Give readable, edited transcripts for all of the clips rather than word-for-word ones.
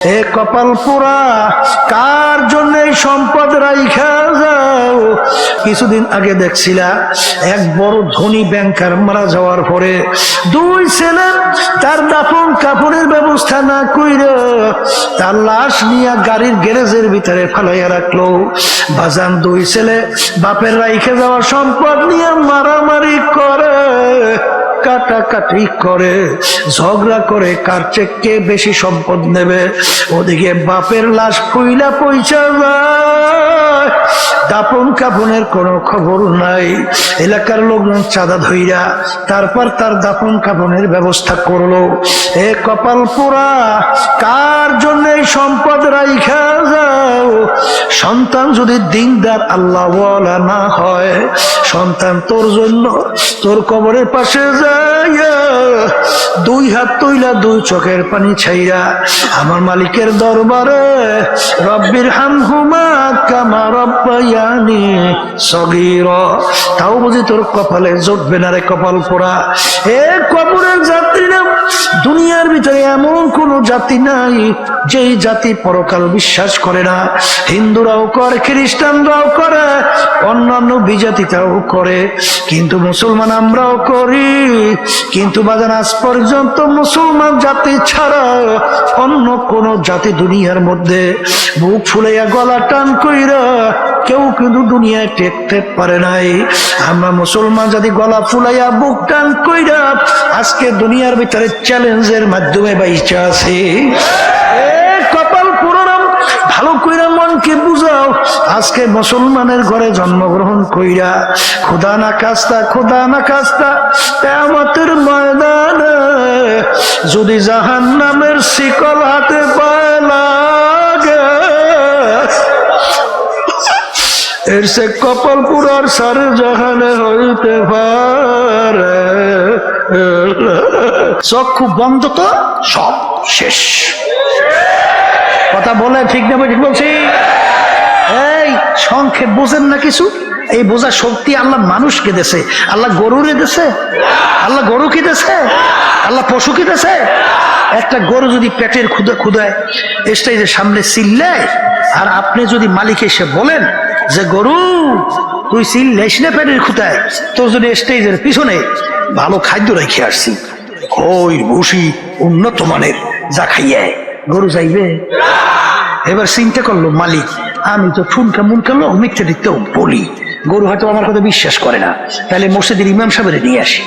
এ কপাল পোড়া, কার জন্য সম্পদ রাইখা যাও? কিছুদিন আগে দেখছিলা এক বড় ধনী ব্যাংকার মারা যাওয়ার পরে দুই ছেলে তার দাফন কাপড়ের ব্যবস্থা না কইরা তার লাশ নিয়ে গাড়ির গ্যারেজের ভিতরে ফেলাইয়া রাখলো। বাজান দুই ছেলে বাপের রাইখে যাওয়া সম্পদ নিয়ে মারামারি করে, কাটাকাটি করে, ঝগড়া করে, কার চেয়ে কে বেশি সম্পদ নেবে। ওদিকে বাপের লাশ পুইলা পয়সা যায়, দাপন কাপনের কোনো খবর নাই। এলাকার লোকজন চাঁদা ধইরা তারপর তার দাপন কাপনের ব্যবস্থা করলো। এ কপাল পোড়া, কার জন্য সম্পদ রাইখা যাও? সন্তান যদি দিনদার আল্লাহওয়ালা না হয়, সন্তান তোর জন্য তোর কবরের পাশে যাইয়া দুই হাত তুইলা দুই চোখের পানি ছাইরা আমার মালিকের দরবারে রব্বির হামহুমা কামা রব্বায়ানি সগীরা, তাও বুঝি তোর কপালে জুটবে না রে কপাল পোড়া। এ কবরের যাত্রীরা, দুনিয়ার ভিতরে এমন কোন জাতি নাই যেই জাতি পরকাল বিশ্বাস করে না। হিন্দুরাও করে, খ্রিস্টানরাও করে, অন্যান্য বিজাতিটাও করে, কিন্তু মুসলমান আমরাও করি। কিন্তু বাজান আজ পর্যন্ত মুসলমান জাতি ছাড়া অন্য কোন জাতি দুনিয়ার মধ্যে বুক ফুলাইয়া গলা টান কইরা কেউ কিন্তু দুনিয়ায় টেকতে পারে নাই। আমরা মুসলমান জাতি গলা ফুলাইয়া বুক টান কইরা আজকে দুনিয়ার ভিতরে চ্যালেঞ্জের মাধ্যমে বাইচা আছি। কপাল পুরোনো, ভালো কইরা মনকে বুঝাও। আজকে মুসলমানের ঘরে জন্মগ্রহণ কইরা খোদা না কাস্তা, খোদা না কাস্তা কিয়ামতের ময়দানে যদি জাহান্নামের শিকল হাতে পায় লাগে, এর সে কপাল পুরার সারে জাহানে হইতে পারে। চক্ষু বন্ধ তো সব শেষ। কথা বলে ঠিক না? ঠিক বলছি? এই সংক্ষেপ বোঝেন না কিছু? এই বোঝার শক্তি আল্লাহ মানুষকে দেছে। আল্লাহ গরুরে দেছে? আল্লাহ গরু কি দেছে? আল্লাহ পশু কি দেছে? একটা গরু যদি পেটের ক্ষুদায় স্টেজের সামনে চিল্লায়, আর আপনি যদি মালিক এসে বলেন যে গরু তুই চিল্লাইস না পেটের ক্ষুদায়, তোর যদি স্টেজের পিছনে ভালো খাদ্য রেখে আসছি, ওই ভুসি উন্নত মানের, যা খাইয়ে, গরু যাইবে? এবার চিন্তা করলো মালিক, আমি তো ঠুনকা মুনকা লোক, মিথ্যে দিতেও বলি, গরু হয়তো আমার কথা বিশ্বাস করে না, তাহলে মসজিদের ইমাম সাহেবের নিয়ে আসি।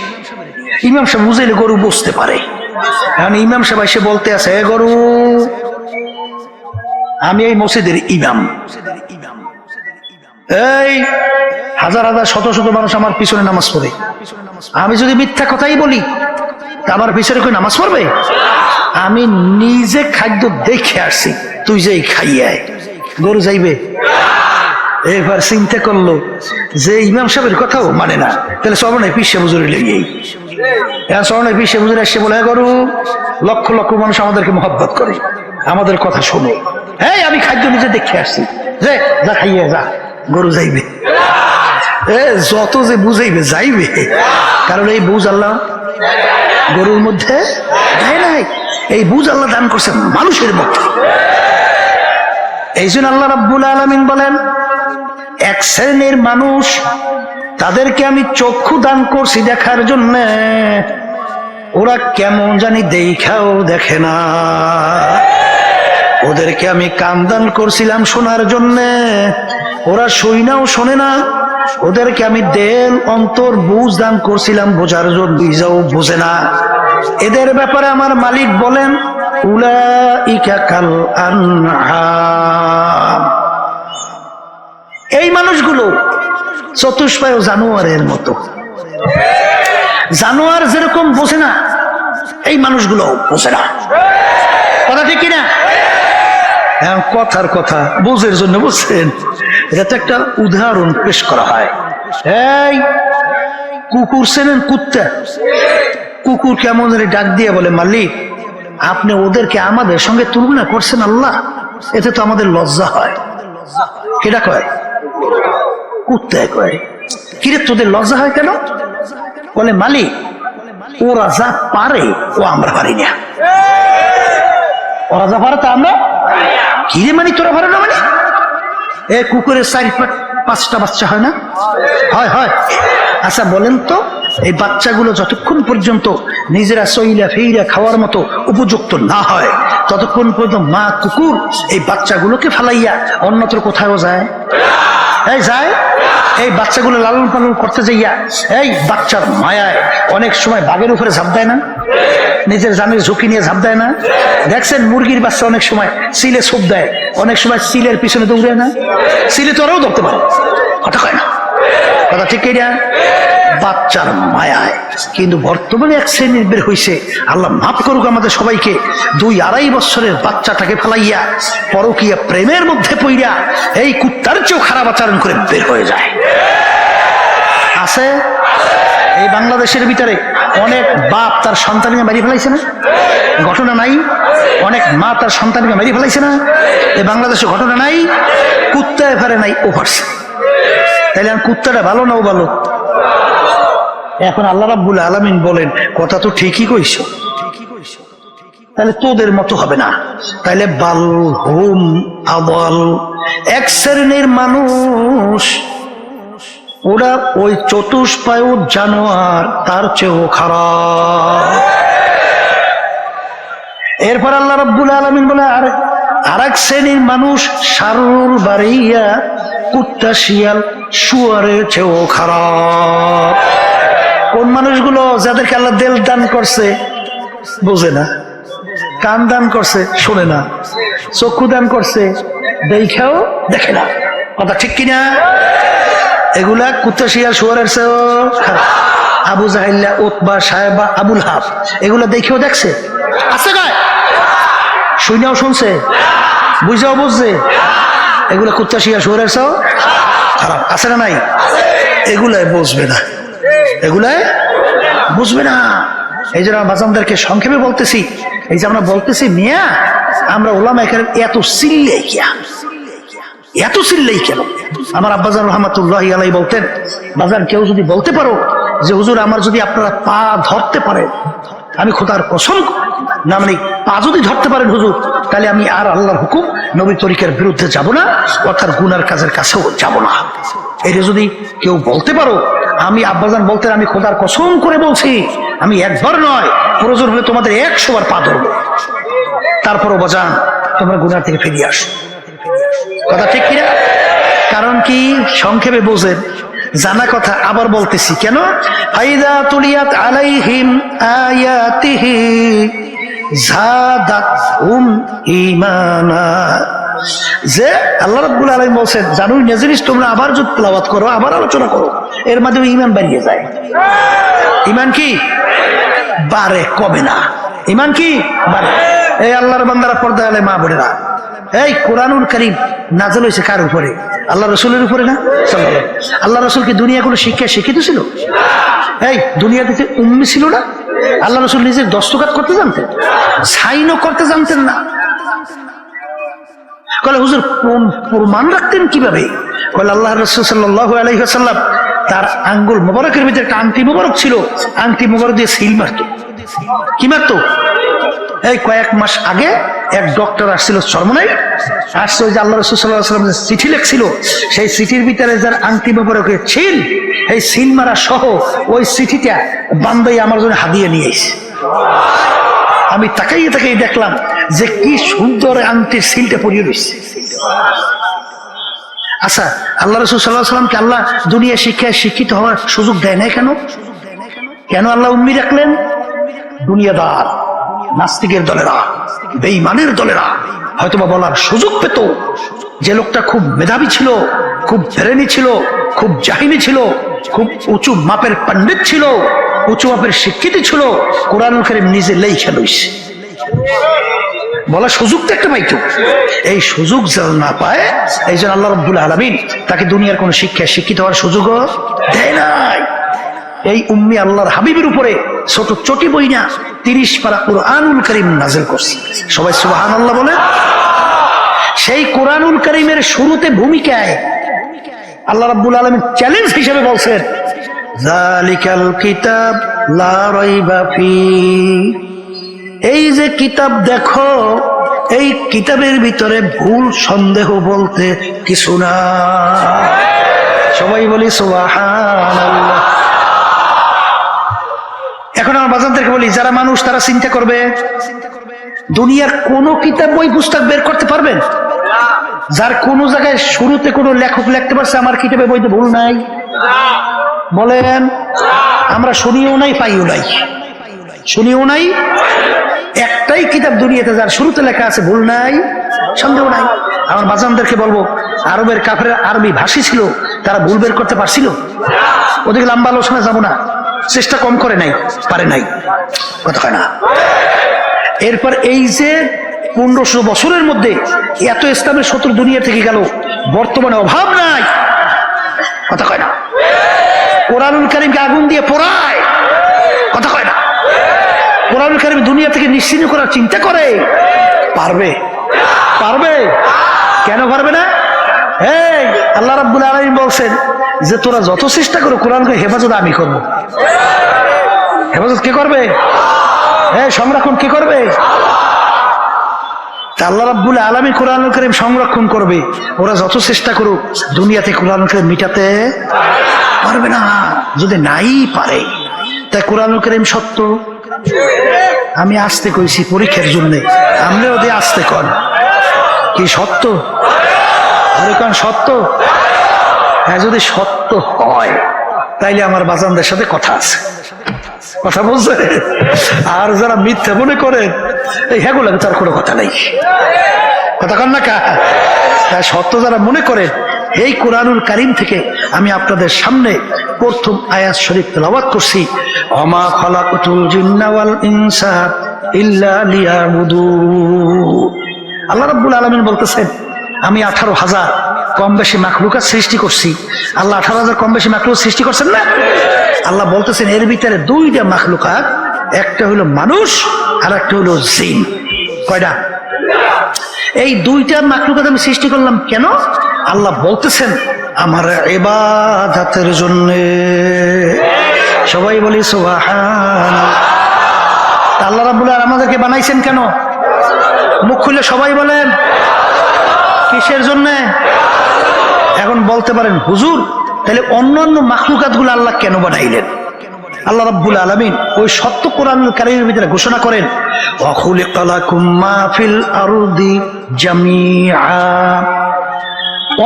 ইমাম সাহেব বুঝাইলে গরু বুঝতে পারে। কারণ ইমাম সাহেব এসে বলতে আছে, গরু আমি এই মসজিদের ইমাম, এই হাজার হাজার শত শত মানুষ আমার পিছনে নামাজ পড়ে, আমি যদি মিথ্যা কথাই বলি তা আমার পিছনে কই নামাজ পড়বে? আমি নিজে খাদ্য দেখে আসছি, তুই যেই খাইয়ে গরু যাইবে? এবার চিন্তা করলো যে ইমাম সাহেবের কথাও মানে না, তাহলে সবনে পিসে বুজুরি লেগেই সবনে পিসে বুজুরি এসে বলে, গরু লক্ষ লক্ষ মানুষ আমাদেরকে মহব্বত করে, আমাদের কথা শোনো, হ্যাঁ আমি খাদ্য নিজে দেখে আসছি, যে যা খাইয়ে যা, গরু যাইবে? যত যে বুঝাইবে যাইবে, কারণ এই বুঝ আল্লাহ গরুর মধ্যে দেয় নাই, এই বুঝ আল্লাহ দান করছে মানুষের মধ্যে। এই জন্য আল্লাহ রাব্বুল আলামিন বলেন, এক শ্রেণীর মানুষ, তাদেরকে আমি চক্ষু দান করছি দেখার জন্য, ওরা কেমন জানি দেখাও দেখে না। ওদেরকে আমি কান দান করছিলাম শোনার জন্য, ওরা শুইনাও শোনে না। ওদেরকে আমি দেল অন্তর বুঝ দান করছিলাম বোঝার জন্য, বুঝাও বোঝে না। এদের ব্যাপারে আমার মালিক বলেন, উলাইকা কাল আনআম, এই মানুষগুলো চতুষ্পায় জানোয়ারের মতো। জানোয়ার যেরকম বোঝে না, এই মানুষগুলো বোঝে না। কথা ঠিক কিনা? কথার কথা বোঝের জন্য বুঝছেন, এটা তো একটা উদাহরণ পেশ করা হয়। এই কুকুর চেনেন? কুত্তা, কুকুর কেমন ডাক দিয়ে বলে, মালিক আপনি ওদেরকে আমাদের সঙ্গে তুলনা করছেন আল্লাহ, এতে তো আমাদের লজ্জা হয়। কেটা কয়? কুত্তায় কয়। কিরে তোদের লজ্জা হয় কেন? বলে মালিক ওরা যা পারে ও আমরা পারি না। ওরা যা পারে তা আমরা কি রে মানি, তোরা পারে না মানে? এ কুকুরের 4-5টা বাচ্চা হয় না? হয় হয়। আচ্ছা বলেন তো, এই বাচ্চাগুলো যতক্ষণ পর্যন্ত নিজেরা চইলা ফেইরা খাওয়ার মতো উপযুক্ত না হয় ততক্ষণ পর্যন্ত মা কুকুর এই বাচ্চাগুলোকে ফালাইয়া অন্যত্র কোথাও যায়? এই যায়? এই বাচ্চাগুলো লালন পালন করতে যাইয়া এই বাচ্চার মায়ায় অনেক সময় বাঘের উপরে ঝাঁপ দেয় না? নিজের জানের ঝুঁকি নিয়ে ঝাঁপ দেয় না? দেখছেন মুরগির বাচ্চা অনেক সময় সিলে ছোপ দেয়, অনেক সময় সিলের পিছনে দৌড়ে না? সিলে তো ওরাও ধরতে পারে, কথা কয় না, কথা ঠিক কিনা? বাচ্চার মায়ায়। কিন্তু বর্তমানে এক শ্রেণীর বের হইছে, আল্লাহ মাফ করুক আমাদের সবাইকে, 2-2.5 বছরের বাচ্চাটাকে ফেলাইয়া পরকীয়া প্রেমের মধ্যে পইরা এই কুত্তার চেয়েও খারাপ আচরণ করে বের হয়ে যায়। আছে এই বাংলাদেশের ভিতরে অনেক বাপ তার সন্তানকে মেরে ফেলাইছে না? ঘটনা নাই? অনেক মা তার সন্তানকে মেরে ফেলাইছে না? এই বাংলাদেশে ঘটনা নাই? কুত্তায় ফেরে নাই, ও ফারছে। তাইলে আমি কুত্তাটা ভালো না ও ভালো? এখন আল্লাহ রাব্বুল আলামিন বলেন, কথা তো ঠিকই কইছো, তাহলে তোদের মতো হবে না। তাইলে বাল হুম আদাল, এক শ্রেণীর মানুষ ওরা ওই চতুষ্পায়ু জানোয়ার, তার চেয়েও খারাপ। এরপর আল্লাহ রাব্বুল আলামিন বলে আর এক শ্রেণীর মানুষ শারুল বারিয়া, কুত্তা শিয়াল শুয়ারের চেয়েও খারাপ। কোন মানুষগুলো? যাদেরকে আল্লাহ দিল দান করছে বোঝে না, কান দান করছে শোনে না, চক্ষু দান করছে দেখেও দেখে না, কথা ঠিক কিনা? এগুলা কুত্তা শিয়াল শুয়ারের চেয়েও খারাপ। আবু জাহিল্লা, উতবা, সাহেবা, আবুল হাব, এগুলা দেখেও দেখছে, আছে গায়, শুনেও শুনছে, বুঝেও বুঝছে, এগুলা কুত্তা শিয়াল শুয়ারের চেয়েও খারাপ, আছে না নাই? এগুলাই বুঝবে না, এগুলাই বুঝবে না। এই জন্য বাজানদেরকে সংক্ষেপে বলতেছি, এই যে আমরা বলতেছি মিয়া আমরা ওলামা এখানে এত চিল্লাই কিয়া, এত চিল্লাই কেন? আমার আব্বাজান রহমাতুল্লাহি আলাইহি বলতেন, বাজান কেউ যদি বলতে পারো যে হুজুর আমার যদি আপনারা পা ধরতে পারেন, আমি খোদার কসম না মানে পা যদি ধরতে পারেন হুজুর, তাহলে আমি আর আল্লাহর হুকুম নবী তরিকার বিরুদ্ধে যাব না, অর্থাৎ গুনার কাজের কাছেও যাব না। এটা যদি কেউ বলতে পারো, আমি আব্বাজান বলতেন, আমি খোদার কসম করে বলছি, আমি একবার নয় প্রয়োজন হলে তোমাদের 100 বার পা ধরবো, তারপরও বাজান তোমরা গুনার থেকে ফিরিয়ে আসো, কথা ঠিক কিনা? কারণ কি? সংক্ষেপে বোঝেন, জানা কথা আবার বলতেছি কেন? ফাইদা তুলিয়াত আলাইহিম আয়াতিহি যাদাতহুম ঈমানা, যে আল্লাহ রাব্বুল আলামিন বলেন জানুই না জিনিস তোমরা আবার যদি তেলাওয়াত করো, আবার আলোচনা করো, এর মাধ্যমে ঈমান বাড়িয়ে যায়। ঈমান কি বাড়ে, কমে না। ঈমান কি বাড়ে। এই আল্লাহর বান্দারা, পর্দা আলে মা বোনেরা, এই কোরআনুল কারীম নাযিল হয়েছে কার উপরে? আল্লাহ রাসূলের উপরে না? আল্লাহ রাসূল কি দুনিয়া কোনো শিক্ষা শিক্ষিত ছিল? এই দুনিয়াতে উম্মি ছিল না? আল্লাহ রাসূল নিজের দস্তখত করতে জানতেন, সাইনও করতে জানতেন না। কলে হুজুর প্রমাণ রাখতেন কিভাবে? কলে আল্লাহ রাসূল সাল্লাল্লাহু আলাইহি ওয়াসাল্লাম তার আঙ্গুল মোবারকের ভিতরে একটা আংটি মোবারক ছিল, আংটি মোবারক দিয়ে সিল মারতো। কি মারতো? এই কয়েক মাস আগে এক ডক্টর আসছিল চরমনাই, আসছে ওই যে আল্লাহ রাসূল সাল্লাল্লাহু আলাইহি ওয়াসাল্লাম চিঠি লিখছিল, সেই চিঠির ভিতরে যার আংটি মোবারকের ছিল, এই সিল মারা সহ ওই চিঠিটা বান্দাই আমার জন্য হাদিয়া নিয়ে এসেছে। আমি তাকাইয়ে তাকাইয়ে দেখলাম যে কি সুন্দর আংটির সিলটা পরিয়ে দিচ্ছে। আচ্ছা, আল্লাহ রাসূল সাল্লাল্লাহু আলাইহি ওয়াসাল্লামকে আল্লাহ দুনিয়া শিক্ষায় শিক্ষিত হওয়ার সুযোগ দেয় না কেন? কেন আল্লাহ উম্মি রাখলেন? দুনিয়াদার নাস্তিকের দলেরা, বেঈমানের দলেরা হয়তোবা বলার সুযোগ পেত যে লোকটা খুব মেধাবী ছিল, খুব ব্রেনি ছিল, খুব জাহিনী ছিল, খুব উঁচু মাপের পণ্ডিত ছিল, উঁচু মাপের শিক্ষিত ছিল, কোরআনুল কারীম নিজে লেখা লইছে, বলার সুযোগ তো একটা পাইতো। এই সুযোগ যেন না পায়, এই জন্য আল্লাহ রাব্বুল আলামিন তাকে দুনিয়ার কোন শিক্ষায় শিক্ষিত হওয়ার সুযোগও দেয় নাই। এই উম্মি আল্লাহর হাবিবের উপরে ছোট চটি বই না 30 পারা কোরআনুল কারীম নাযিল করছে। সবাই সুবহানাল্লাহ বলে। সেই কোরআনুল কারীমের শুরুতে ভূমিকায় আল্লাহ রাব্বুল আলামিন চ্যালেঞ্জ হিসেবে বলছেন, যালিকাল কিতাব লা রাইবা ফি, এই যে কিতাব দেখো এই কিতাবের ভিতরে ভুল সন্দেহ বলতে কিছু না। সবাই বলি সুবহানাল্লাহ। এখন আমার বাজানদেরকে বলি, যারা মানুষ তারা চিন্তা করবে, দুনিয়ার কোন কিতাব বই পুস্তক বের করতে পারবেন যার কোন জায়গায় শুরুতে কোন লেখক লিখতে পারছে আমার কিতাবে বইতে ভুল নাই? বলেন। আমরা শুনিও নাই, পাইও নাই, শুনিও নাই। একটাই কিতাব দুনিয়াতে যার শুরুতে লেখা আছে ভুল নাই, সন্দেহ নাই। আমার বাজানদেরকে বলবো, আরবের কাফেররা আরবি ভাষী ছিল, তারা ভুল বের করতে পারছিল? ওদিকে লম্বা আলোচনা যাবো না, চেষ্টা কম করে নাই, পারে নাই, কথা হয় না। এরপর এই যে 1500 বছরের মধ্যে এত ইসলামের শত্রু দুনিয়া থেকে গেল, বর্তমানে অভাব নাই, কথা কয় না। কোরআনুল কারীমকে আগুন দিয়ে পোড়ায়, কথা কয় না। কোরআনুল কারীম দুনিয়া থেকে নিশ্চিহ্ন করার চিন্তা করে, পারবে? পারবে? কেন পারবে না? এই আল্লাহ রাব্বুল আলামিন বলছেন যে তোরা যত চেষ্টা করো কোরআনকে হেফাজত আমি করবো। হেফাজত কে করবে? সংরক্ষণ কে করবে? আল্লাহ রাব্বুল আলামিন কোরআনুল কারীম সংরক্ষণ করবে। ওরা যত চেষ্টা করুক দুনিয়াতে কোরআনুল কারীম মিটাতে পারবে না, যদি নাই পারে। তাই কোরআনুল কারীম সত্য। আমি আসতে কইছি পরীক্ষার জন্য, আমনে ওদের আসতে কন কি সত্য? সত্য? হ্যাঁ, যদি সত্য হয় তাইলে আমার বাজানদের সাথে কথা আছে, কথা বলছে। আর যারা মিথ্যা মনে করেন এই হ্যাগুলো তার কোনো কথা নেই, কথা কন না কা? সত্য যারা মনে করেন, এই কোরআনুল কারীম থেকে আমি আপনাদের সামনে প্রথম আয়াত শরীফ তেলাওয়াত করছি, ওমা খালাকতুল জিন্না ওয়াল ইনসা ইল্লা লিয়াবুদুন। আল্লাহ রাব্বুল আলামিন বলতেছেন আমি 18,000 কম বেশি মাখলুকাত সৃষ্টি করছি। আল্লাহ 18,000 কম বেশি মাখলুক সৃষ্টি করছেন না? আল্লাহ বলতেছেন এর ভিতরে 2টা মাখলুকাত, একটা হলো মানুষ আর একটা হলো জিন। কয়টা? এই 2টা মাখলুকাত আমি সৃষ্টি করলাম কেন? আল্লাহ বলতেছেন আমার ইবাদতের জন্য। সবাই বলি সুবহানাল্লাহ। আল্লাহ রাব্বুল আলামিন আমাদেরকে বানাইছেন কেন? মুখ খুলে সবাই বলেন কিসের জন্য? এখন বলতে পারেন হুজুর তাহলে অন্যান্য মাখলুকাত গুলো আল্লাহ কেন বানাইলেন? আল্লাহ রাব্বুল আলামিন ওই সত্য কোরআনুল কারীমের ভিতরে ঘোষণা করেন ওয়া খুলিকা লাকুম মা ফিল আরদি জামিআ।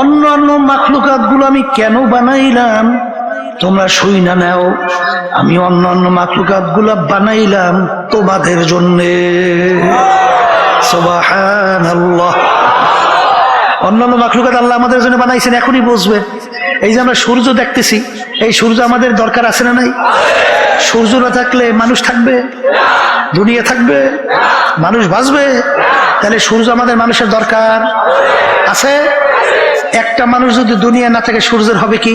অন্যান্য মাখলুকাত গুলো আমি কেন বানাইলাম তোমরা শুইনা নাও। আমি অন্যান্য মাখলুকাত গুলো বানাইলাম তোমাদের জন্য। সুবহানাল্লাহ। অন্যান্য মাখলুকাত আল্লাহ আমাদের জন্য বানাইছেন, এখনই বুঝবেন। এই যে আমরা সূর্য দেখতেছি, এই সূর্য আমাদের দরকার আছে না নাই? সূর্য না থাকলে মানুষ থাকবে? দুনিয়া থাকবে? মানুষ বাঁচবে? তাহলে সূর্য আমাদের মানুষের দরকার আছে। একটা মানুষ যদি দুনিয়া না থাকে সূর্যের হবে কি?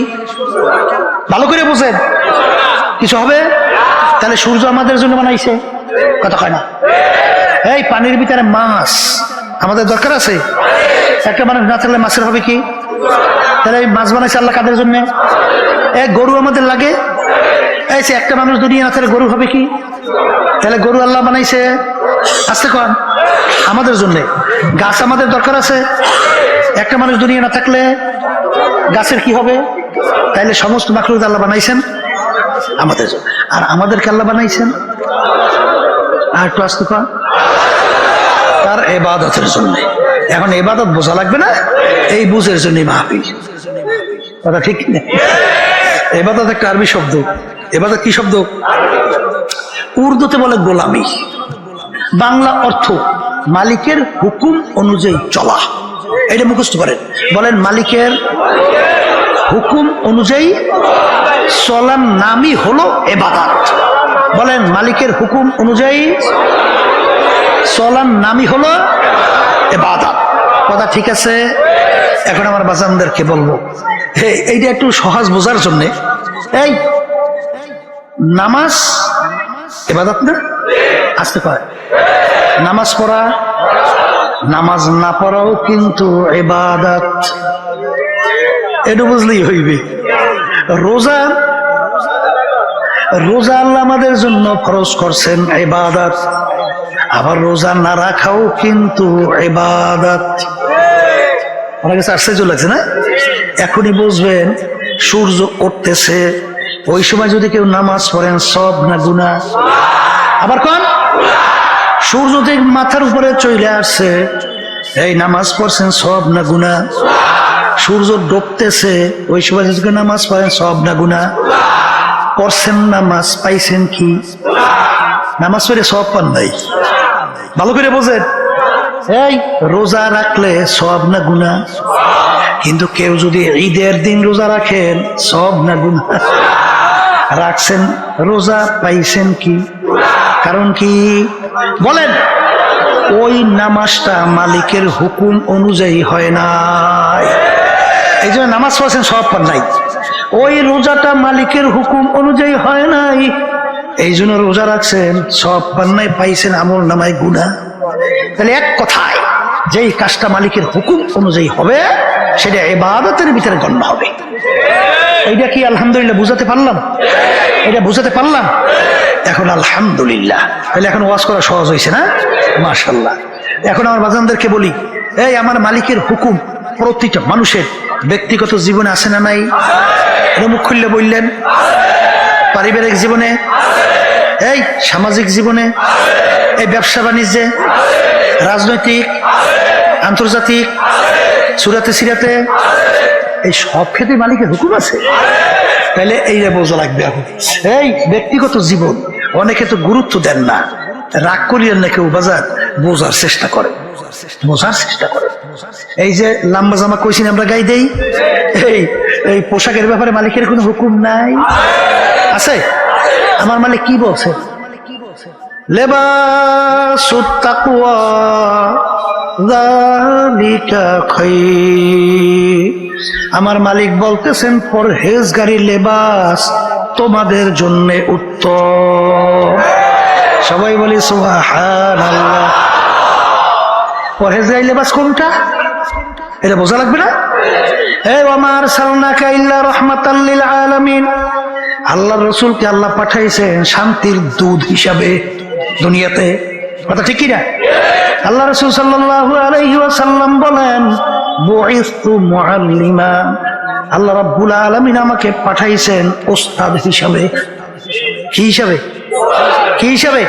ভালো করে বুঝেন, কিছু হবে? তাহলে সূর্য আমাদের জন্য বানাইছে, কথা কয় না। এই পানির ভিতরে মাছ আমাদের দরকার আছে। একটা মানুষ না থাকলে মাছের হবে কি? তাহলে এই মাছ বানাইছে আল্লাহ কাদের জন্য? এক গরু আমাদের লাগে। এই একটা মানুষ দুনিয়া না থাকলে গরু হবে কি? তাহলে গরু আল্লাহ বানাইছে আসতে কন আমাদের জন্য। গাছ আমাদের দরকার আছে। একটা মানুষ দুনিয়া না থাকলে গাছের কি হবে? তাইলে সমস্ত মাখলুক আল্লাহ বানাইছেন আমাদের জন্য। আর আমাদেরকে আল্লাহ বানাইছেন আর একটু আসতে কন তার ইবাদতের জন্য। এখন ইবাদত বোঝা লাগবে না, এই বুঝের জন্য মাহফিল, কথা ঠিক না? ইবাদত একটা আরবি শব্দ। ইবাদত কি শব্দ? উর্দুতে বলে গোলামি, বাংলা অর্থ মালিকের হুকুম অনুযায়ী চলা। এটা মুখস্থ করেন, বলেন মালিকের হুকুম অনুযায়ী চলার নামই হলো ইবাদত। বলেন মালিকের হুকুম অনুযায়ী চলার নামই হলো ইবাদত। কথা ঠিক আছে? এখন আমার বাজানদেরকে বলবো, এইটা একটু সহজ বোঝার জন্য, এই নামাজ ইবাদত না? আসতে পারে নামাজ পড়া, নামাজ না পড়াও কিন্তু ইবাদত, এটা বুঝলেই হইবে। রোজা, রোজা আল্লাহ আমাদের জন্য ফরজ করছেন ইবাদত। আবার রোজা না রাখাও কিন্তু ইবাদত। আমার কাছে আশ্চর্য লাগছে না? এখনই বুঝবেন সূর্য উঠতেছে, ওই সময় যদি কেউ নামাজ পড়েন সব না গুনাহ? আবার কোন সূর্য যে মাথার উপরে চলে আসছে, এই নামাজ পড়ছেন সব না গুনাহ? সূর্য ডুবতেছে, ওই সময় যদি কেউ নামাজ পড়েন সব না গুনাহ? পড়ছেন নামাজ, পাইছেন কি? নামাজ পড়ে সব পান নাই? ভালো করে বোঝেন। এই রোজা রাখলে সব না গুনাহ? কিন্তু কেউ যদি ঈদের দিন রোজা রাখেন সব না গুনাহ? রাখছেন রোজা, পাইছেন কি? কারণ কি বলেন? ওই নামাজটা মালিকের হুকুম অনুযায়ী হয় নাই, এই জন্য নামাজ পড়ছেন সব পান নাই। ওই রোজাটা মালিকের হুকুম অনুযায়ী হয় নাই, এই জন্য রোজা রাখছেন সব পান নাই, পাইছেন আমল নামায় গুনাহ। তাহলে এক কথায় যেই কাজটা মালিকের হুকুম অনুযায়ী হবে সেটা ইবাদতের ভিতরে গণ্য হবে। এইটা কি আলহামদুলিল্লাহ বুঝাতে পারলাম? এটা বুঝাতে পারলাম? এখন আলহামদুলিল্লাহ। তাহলে এখন ওয়াজ করা সহজ হয়েছে না? মাশাআল্লাহ। এখন আমার বাজানদেরকে বলি, এই আমার মালিকের হুকুম প্রতিটা মানুষের ব্যক্তিগত জীবনে আছে না নাই? মুখ খুললে বললেন। পারিবারিক জীবনে, এই সামাজিক জীবনে, এই ব্যবসা বাণিজ্যে, রাজনৈতিক, আন্তর্জাতিক, সুরাতে সিরাতে, এই সব ক্ষেত্রে মালিকের হুকুম আছে। তাহলে এইটা বোঝা লাগবে। এখন এই ব্যক্তিগত জীবন অনেকে তো গুরুত্ব দেন না, রাগ করিয়েন না কেউ, বাজার বোঝার চেষ্টা করে, বোঝার চেষ্টা করে। এই যে লম্বা জামা কইছি আমরা গাই দেই, এই পোশাকের ব্যাপারে মালিকের কোনো হুকুম নাই? আছে? আমার মালিক কি বলছে? লেবাসুত তাকওয়া যালিকা খায়র। আমার মালিক বলতেছেন পরহেজগারি লেবাস তোমাদের জন্য উত্তম। সবাই বলি সুবহানাল্লাহ। পরহেজগারি লেবাস কোনটা এটা বোঝা লাগবে না? এই ওয়ামা আরসালনাকা ইল্লা রাহমাতাল লিল আলামিন। আল্লাহর রাসূলকে আল্লাহ পাঠাইছেন শান্তির দূত হিসাবে দুনিয়াতে। কথা ঠিক কি না? আল্লাহ রাসূল সাল্লাল্লাহু আলাইহি ওয়াসাল্লাম বলেন বুইসতু মুআল্লিমা। আল্লাহ রাব্বুল আলামিন আমাকে পাঠাইছেন ওস্তাদ হিসাবে। কি হিসাবে? কি হিসাবে?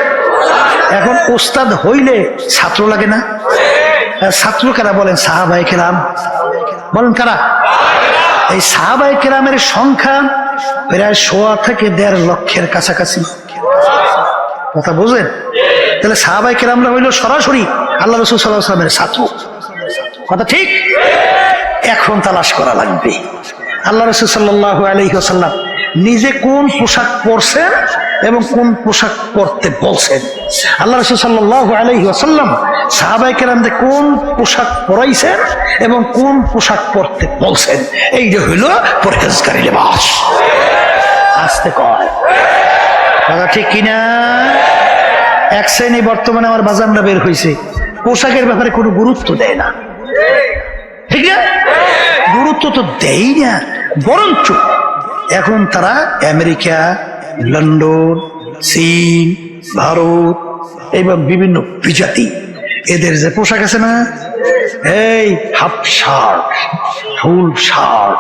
এখন ওস্তাদ হইলে ছাত্র লাগে না? ছাত্র কারা বলেন? সাহাবায়ে কেরাম। বলেন কারা? এই সাহাবায়ে কেরামের সংখ্যা প্রায় 1.25 থেকে 1.5 লক্ষের কাছাকাছি। কথা বুঝেন? তাহলে সাহাবায়ে কেরামরা হইল সরাসরি আল্লাহ রাসূল সাল্লাল্লাহু আলাইহি ওয়াসাল্লামের ছাত্র। কথা ঠিক? এখন তালাশ করা লাগবে আল্লাহ রাসূল সাল্লাল্লাহু আলাইহি ওয়াসাল্লাম নিজে কোন পোশাক পরছেন এবং কোন পোশাক পরতে বলছেন। আল্লাহ রাসূল সাল্লাল্লাহু আলাইহি ওয়াসাল্লাম সাহাবায়ে কেরামদের কোন পোশাক পরাইছেন এবং কোন পোশাক পরতে বলছেন। এইটা হইল পরহেজগারি লেবাস। আস্তে কয় কথা ঠিক কিনা? এক শ্রেণী বর্তমানে আমার বাজানরা বের হয়েছে, পোশাকের ব্যাপারে কোনো গুরুত্ব দেয় না। ঠিক না? গুরুত্ব তো দেই না, বরঞ্চ এখন তারা আমেরিকা, লন্ডন, চীন, ভারত এবং বিভিন্ন বিজাতি এদের যে পোশাক আছে না, এই half shirt, full shirt,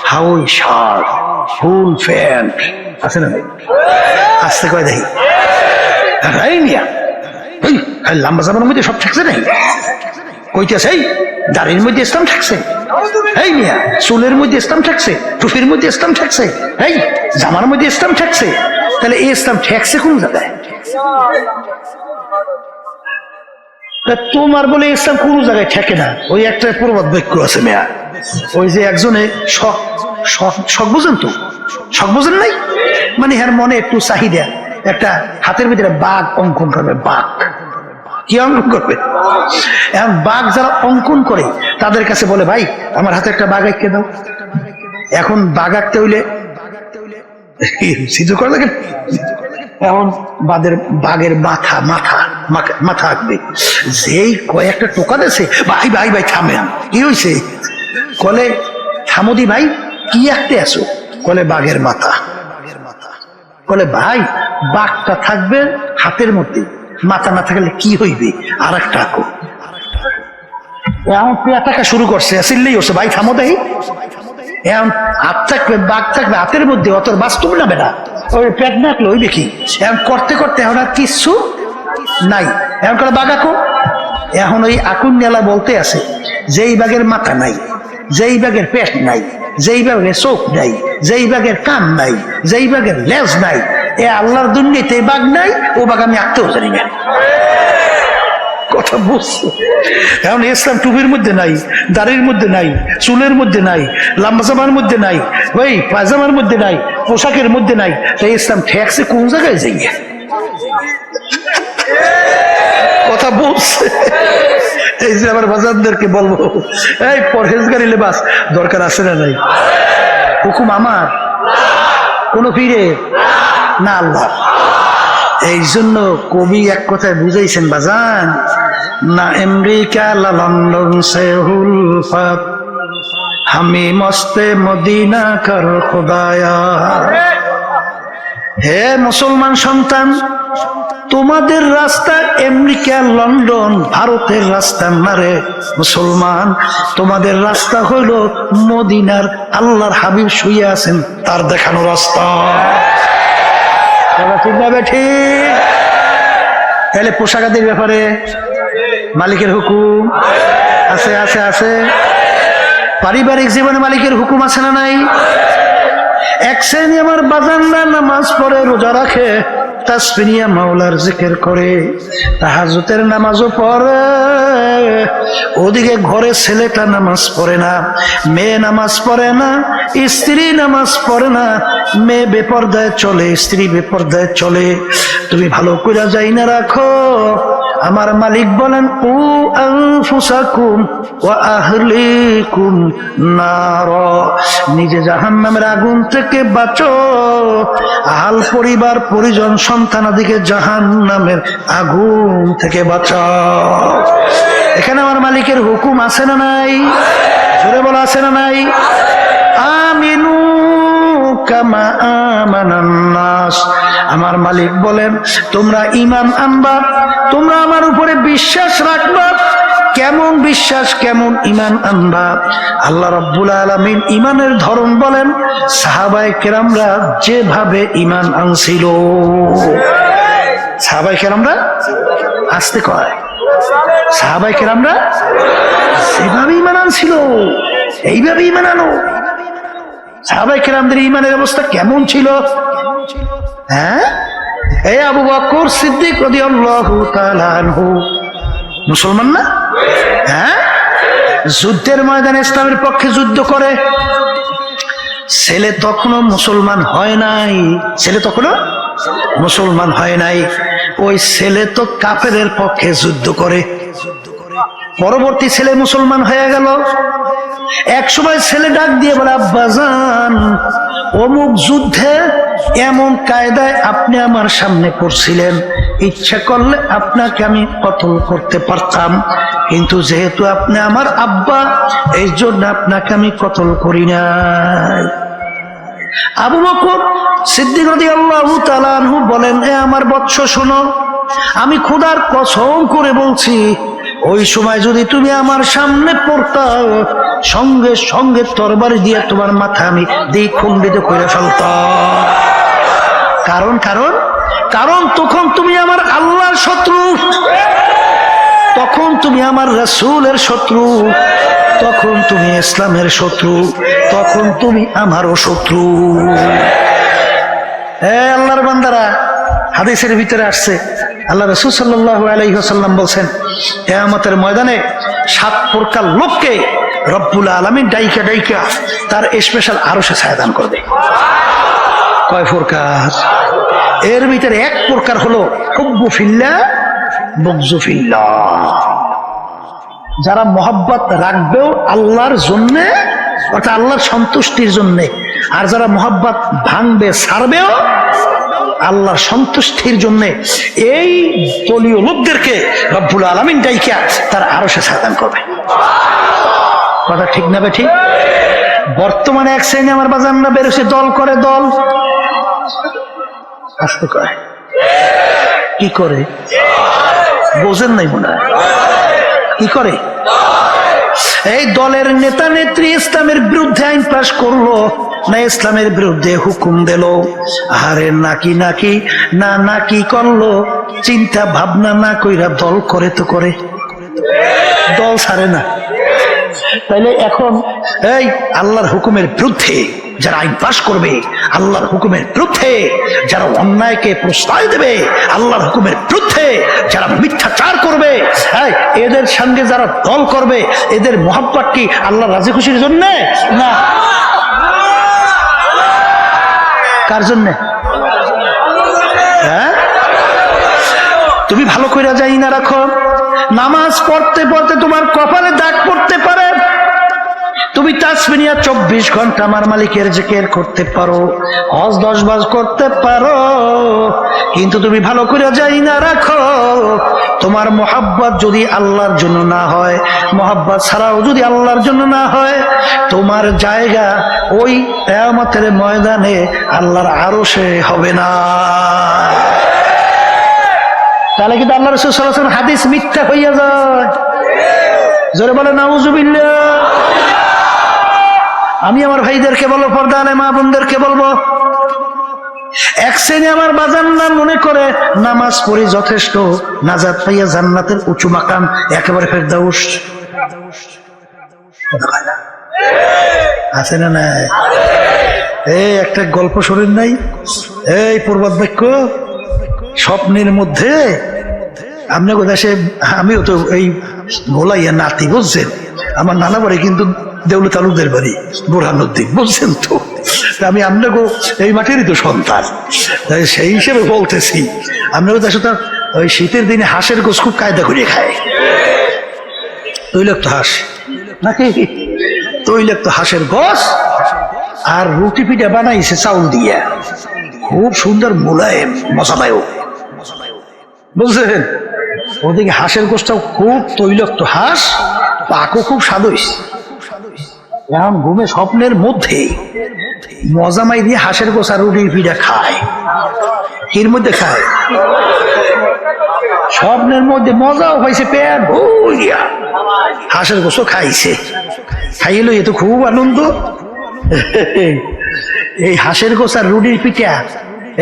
Hawaii shirt, full pant আছে না? আসতে কয় দেখি লম্বা জামার মধ্যে সব থাকছে নাই? কইতেছে এই দাড়ির মধ্যে ইসলাম থাকছে, এই মিয়া চুলের মধ্যে ইসলাম থাকছে, টুপির মধ্যে ইসলাম থাকছে, এই জামার মধ্যে ইসলাম থাকছে। তাহলে এই ইসলাম ঠেকছে কোন জায়গায়? তোমার বলে ইসলাম কোন জায়গায় ঠেকে না। ওই একটা প্রবাদ বাক্য আছে মেয়া, ওই যে একজনে শখ বুঝেন তো? শখ বুঝেন নাই? মানে এর মনে একটু চাহিদা, একটা হাতের ভিতরে বাঘ অঙ্কন করবে। বাঘ কি অঙ্কন করবে? এখন বাঘ যারা অঙ্কন করে তাদের কাছে বলে ভাই আমার হাতে একটা বাঘ আঁকে দাও। এখন বাঘ আঁকতে হইলে সিদ্ধ করা লাগে, এখন বাঘের মাথা আঁকবে। যেই কয়েকটা টোকা দিয়েছে, ভাই ভাই ভাই থামেন, কি হয়েছে? কলে থামোদি ভাই কি আঁকতে আসো? কলে বাঘের মাথা। বলে ভাই বাঘটা থাকবে হাতের মধ্যে মাথা না থাকলে কি হইবে? আর একটা আকো এখন পেয়া টাকা শুরু করছে, চিল্লেই হচ্ছে ভাই থামো দেই। এখন হাত থাকবে বাঘ থাকবে হাতের মধ্যে, অত বাস্তব না বেটা, ওই পেট না থাকলে ওই দেখি। এখন করতে করতে এখন আর কিচ্ছু নাই। এখন করে বাঘ আঁকো। এখন ওই আকুন নেলা বলতে আছে যেই বাঘের মাথা নাই, যেই বাঘের পেট নাই, যেই বাঘের চোখ নাই, যেই বাঘের কান নাই, যেই বাঘের লেজ নাই, এ আল্লাহর দুনিয়াতে বাঘ নাই, ও বাঘ আমি আঁকতেও জানি না। কথা বুঝছো? এখন ইসলাম টুপির মধ্যে নাই, দাড়ির মধ্যে নাই, চুলের মধ্যে নাই, লাম্বা জামার মধ্যে নাই, ওই পায়জামার মধ্যে নাই, পোশাকের মধ্যে নাই, তাই ইসলাম ঠেকছে কোন জায়গায় যাই? কথা বলছে। এই যে আমার বাজারদেরকে বলবো, এই পরহেজগারি লেবাস দরকার আছে না নাই? হুকুম আমার কোন পীরে না আল্লাহ। এই জন্য কবি এক কথায় বুঝাইছেন বাজান, না আমেরিকা লা লন্ডন সে হুলফত হামি মস্তে মদিনা কর খুদায়া। হে মুসলমান সন্তান, তোমাদের রাস্তা আমেরিকা লন্ডন ভারতের রাস্তা না রে মুসলমান, তোমাদের রাস্তা হইল মদিনার আল্লাহর হাবিব শুয়ে আছেন তার দেখানো রাস্তা। ঠিক না ঠিক? তাহলে পোশাকাদির ব্যাপারে মালিকের হুকুম আছে আছে আছে। পারিবারিক জীবনে মালিকের হুকুম আছে না নাই? এক শ্রেণী আমার বাজানরা নামাজ পড়ে, রোজা রাখে, তাসবিহ নিয়ে মাওলার জিকির করে, তাহাজ্জুদের নামাজও পড়ে, ওদিকে ঘরে ছেলেটা নামাজ পড়ে না, মেয়ে নামাজ পড়ে না, স্ত্রী নামাজ পড়ে না, মেয়ে বেপরদায় চলে, স্ত্রী বেপরদায় চলে। তুমি ভালো করে যাই না রাখো, আমার মালিক বলেন উ আনফুসাকুম ওয়া আহলিকুম নার, নিজে জাহান্নামের আগুন থেকে বাঁচো, আহাল পরিবার পরিজন সন্তানাদিকে জাহান্নামের আগুন থেকে বাঁচাও। এখানে আমার মালিকের হুকুম আছে না নাই? জোরে বলা আছে না নাই? আমিনু কামা আমানান নাস, আমার মালিক বলেন তোমরা ঈমান আনবা, তোমরা আমার উপরে বিশ্বাস রাখবা। কেমন বিশ্বাস, কেমন ঈমান আনবা? আল্লাহ রাব্বুল আলামিন ঈমানের ধরন বলেন, সাহাবায়ে কেরামরা যেভাবে ঈমান আনছিল, সাহাবায়ে কেরামরা আসতে কয়, সাহাবায়ে কেরামরা যেভাবে ঈমান আনছিল এইভাবে ঈমান আনো। সাহাবায়ে কেরামদের ঈমানের অবস্থা কেমন ছিল? হ্যাঁ, এই আবু বকর সিদ্দিক রাদিয়াল্লাহু তাআলা আনহু মুসলমান না? হ্যাঁ, যুদ্ধের ময়দানে ইসলামের পক্ষে যুদ্ধ করে। ছেলে তখনও মুসলমান হয় নাই, ছেলে তখনও মুসলমান হয় নাই, ওই ছেলে তো কাফেরের পক্ষে যুদ্ধ করে। পরবর্তী ছেলে মুসলমান হয়ে গেল। এক সময় ছেলে ডাক দিয়ে বলে, আব্বাজান অমুক যুদ্ধে এমন কায়দায় আপনি আমার সামনে পড়ছিলেন, ইচ্ছা করলে আপনাকে আমি কতল করতে পারতাম, কিন্তু যেহেতু আপনি আমার আব্বা, এই জন্য আপনাকে আমি কতল করি নাই। আবু বকর সিদ্দিক রাদিয়াল্লাহু তাআলা আনহু বলেন, এ আমার বৎস শোনো, আমি খোদার কসম করে বলছি, ওই সময় যদি তুমি আমার সামনে পড়তাম, সঙ্গে সঙ্গে তরবারি দিয়ে তোমার মাথা আমি দ্বিখণ্ডিত করে ফেলতাম। কারণ কারণ কারণ তখন তুমি আমার আল্লাহর শত্রু, তখন তুমি আমার রাসূলের শত্রু, তখন তুমি ইসলামের শত্রু, তখন তুমি আমারও শত্রু। আল্লাহর বান্দারা, হাদিসের ভিতরে আসছে, আল্লাহ রাসূল সাল্লাল্লাহু আলাইহি ওয়াসাল্লাম বলছেন, কিয়ামতের ময়দানে 7 প্রকার লোককে রব্বুল আলামিন ডাইকা ডাইকা তার স্পেশাল আরশে ছায়া দান করবে। কয় প্রকার? এর ভিতরে এক প্রকার হলো হুব্বু ফিল্লাহ বুগযু ফিল্লাহ, যারা মহব্বত রাখবেও আল্লাহর জন্যে, অর্থাৎ আল্লাহর সন্তুষ্টির জন্যে, আর যারা মহব্বত ভাঙবে ছাড়বেও আল্লাহর সন্তুষ্টির জন্য, এই দলীয় লোকদেরকে রব্বুল আলামিন ডাইকা তার আরশে ছায়া দান করবে। কথা ঠিক না বে ঠিক? বর্তমানে এক শ্রেণী আমার বাজানরা বেরোছে, দল করে, দল আসতে করে, কি করে? বোঝেন নাই মনে হয়। কি করে? এই দলের নেতা নেত্রী ইসলামের বিরুদ্ধে আইন পাশ করলো না ইসলামের বিরুদ্ধে হুকুম দিল, আরে নাকি নাকি না নাকি করলো, চিন্তা ভাবনা না কইরা দল করে তো করে, দল ছাড়ে না। তাইলে এখন এই আল্লাহর হুকুমের বিরুদ্ধে যারা আইন পাশ করবে, আল্লাহর হুকুমের বিরুদ্ধে যারা অন্যায়কে প্রশ্রয় দেবে, আল্লাহর হুকুমের বিরুদ্ধে যারা মিথ্যাচার করবে, এদের সঙ্গে যারা দল করবে, এদের মহব্বত কি আল্লাহর রাজি খুশির জন্য না কার জন্য? হ্যাঁ, তুমি ভালো করে যাই না রাখো, নামাজ পড়তে পড়তে তোমার কপালে দাগ পড়তে পারে, তুমি তাসবিহ নিয়ে 24 ঘন্টা আমার মালিকের জিকির করতে পারো, হজ 10 বার করতে পারো, কিন্তু তুমি ভালো করে যাই না রাখো, তোমার মহব্বত যদি আল্লাহর জন্য না হয়, মহব্বত ছাড়াও যদি আল্লাহর জন্য না হয়, তোমার জায়গা ওই কিয়ামতের ময়দানে আল্লাহর আরশে হবে না। তাহলে কিন্তু আল্লাহ রাসূল সাল্লাল্লাহু আলাইহি ওয়াসাল্লাম হাদিস মিথ্যা হইয়া যায়। জোরে বলে নাউযুবিল্লাহ। আমি আমার ভাইদেরকে বলবো, পর্দা আলে মা বোনদেরকে বলবো, এক শ্রেণী আমার বাজান না মনে করে নামাজ পড়ি যথেষ্ট, নাজাত পাইয়া জান্নাতের উঁচু মাকাম একেবারে ফেরদাউস আছে না? নাই? এই একটা গল্প শোনেন নাই? এই প্রবাদ বাক্য, স্বপ্নের মধ্যে আপনার দেশে, আমিও তো এই ভোলাইয়া নাতি, বুঝছেন? আমার নানা বাড়ি কিন্তু দেউল তালুকদের বাড়ি বুরহানুদ্দিন, বুঝছেন তো? আমি আপনাকে এই মাঠেরই তো সন্তান, তাই সেই হিসেবে বলতেছি, আপনাকে দেশে তো ওই শীতের দিনে হাঁসের গোশ খুব কায়দা করে খায়, তৈলাক্ত হাঁস নাকি, তৈলাক্ত হাঁসের গোশ আর রুটি পিঠা বানাইছে চাউল দিয়া, খুব সুন্দর মোলায়েম মশালায়ও, বুঝছেন? ওদিকে হাঁসের গোশটাও খুব তৈলাক্ত হাঁস, পাকও খুব স্বাদ হইছে। এখন ঘুমে স্বপ্নের মধ্যে মজামাই দিয়ে হাঁসের গোশ আর রুটির পিঠা খায়। এর মধ্যে খায় স্বপ্নের মধ্যে, মজাও হয়েছে, পেট ভরিয়া হাঁসের গোশও খাইছে, খাইলো, এ তো খুব আনন্দ। এই হাঁসের গোশ আর রুটির পিঠা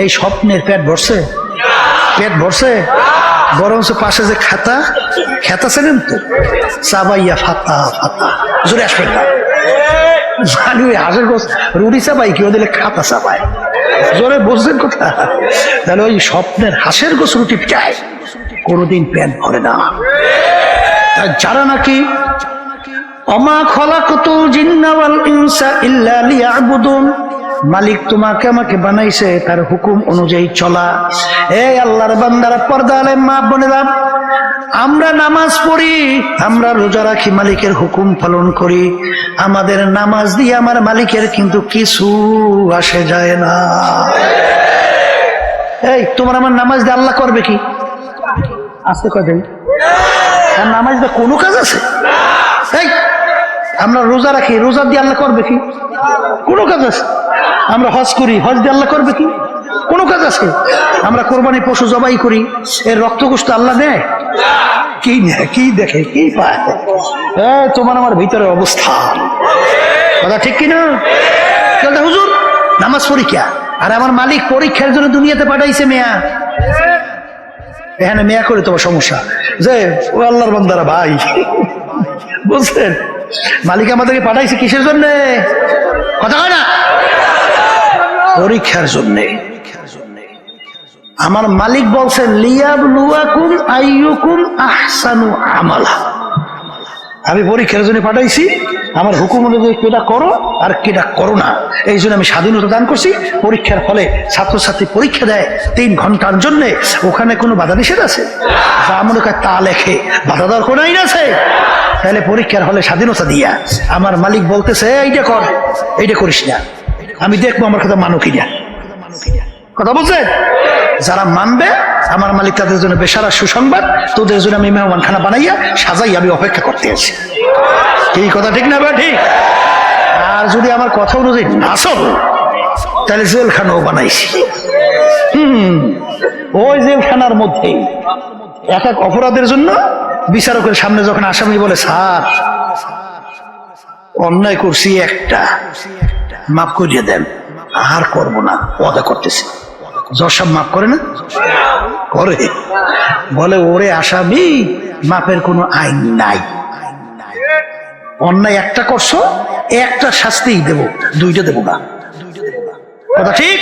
এই স্বপ্নের পেট ভরছে, পেট ভরছে, বরঞ্চ পাশে যে খাতা খেতা ছিলেন তো চাবাইয়া ফাতা ফাতা জোরে আসবেন না, জানি ওই হাঁসের গোশ রুটি চাবাই কেউ দিলে খাতা চাবায়, জোরে বুঝছেন কথা? তাহলে ওই স্বপ্নের হাঁসের গোশ রুটি পিঠায় কোনোদিন পেট ভরে না। যারা নাকি অমা খলাকতুল জিন্না ওয়াল ইনসা ইল্লা লিয়াবুদুন, মালিক তোমাকে আমাকে বানাইছে তার হুকুম অনুযায়ী চলা। এই আল্লাহর বান্দারা, পর্দা আলে মা বোনেরা, আমরা নামাজ পড়ি, আমরা রোজা রাখি, মালিকের হুকুম পালন করি, আমাদের নামাজ দিয়ে আমার মালিকের কিন্তু কিছু আসে যায় না। এই তোমার আমার নামাজ দিয়ে আল্লাহ করবে কি? আজকে কদিন নামাজ দিয়ে কোনো কাজ আছে? এই আমরা রোজা রাখি, রোজা দিয়ে আল্লাহ করবে কি? কোনো কাজ আছে? আমরা হজ করি, হজ দিয়ে আল্লাহ করবে কি? কোনো কাজ আছে? আমরা কোরবানি পশু জবাই করি, এর রক্ত গোশত আল্লাহ দেয় কি? নেয় কি? দেখে কি পায়? তোমার আমার ভিতরে অবস্থান, কথা ঠিক কিনা? হুজুর নামাজ পরীক্ষা, আর আমার মালিক পরীক্ষার জন্য দুনিয়াতে পাঠাইছে মেয়া, এখানে মেয়া করে তোমার সমস্যা যে ও আল্লাহর বান্দারা ভাই, বুঝলেন? মালিক আমাদেরকে পাঠাইছে কিসের জন্য? কথা হয় না? পরীক্ষার জন্য। আমার মালিক বলছেন লিয়াবলুয়াকুম আইয়ুকুম আহসানু আমালা, আমি পরীক্ষার জন্য পাঠাইছি, আমার হুকুম অনুযায়ী কেটা করো আর কেটা করো না, এই জন্য আমি স্বাধীনতা দান করছি। পরীক্ষার ফলে ছাত্রছাত্রী পরীক্ষা দেয় 3 ঘন্টার জন্য, ওখানে কোনো বাধা নিষেধ আছে? যা মনে করে তা লেখে, বাধা দেওয়ার কোনো আইন আছে? তাহলে পরীক্ষার হলে স্বাধীনতা দিয়া আমার মালিক বলতেছে এইটা কর, এইটা করিস না, আমি দেখবো আমার কথা মানো কিনা। কথা বলছে? যারা মানবে আমার মালিক তাদের জন্য বেশারা সুসংবাদ, তোদের জন্য আমি মেহমান খানা বানাইয়া সাজাই আমি অপেক্ষা করতে আছি। এই কথা ঠিক না? ঠিক। আর যদি আমার কথা অনুযায়ী না চল, তাহলে জেলখানাও বানাইছি। ওই জেলখানার মধ্যেই এক এক অপরাধের জন্য বিচারকের সামনে যখন আসামি বলে, স্যার অন্যায় করছি একটা, মাফ করিয়ে দেন, আর করবো না, ওয়াদা করতেছি। জজ সাহেব মাফ করে না? করে। বলে, ওরে আসামি, মাপের কোনো আইন নাই, অন্যায় একটা করছো, একটা শাস্তিই দেব, দুইটা দেব না। কথা ঠিক?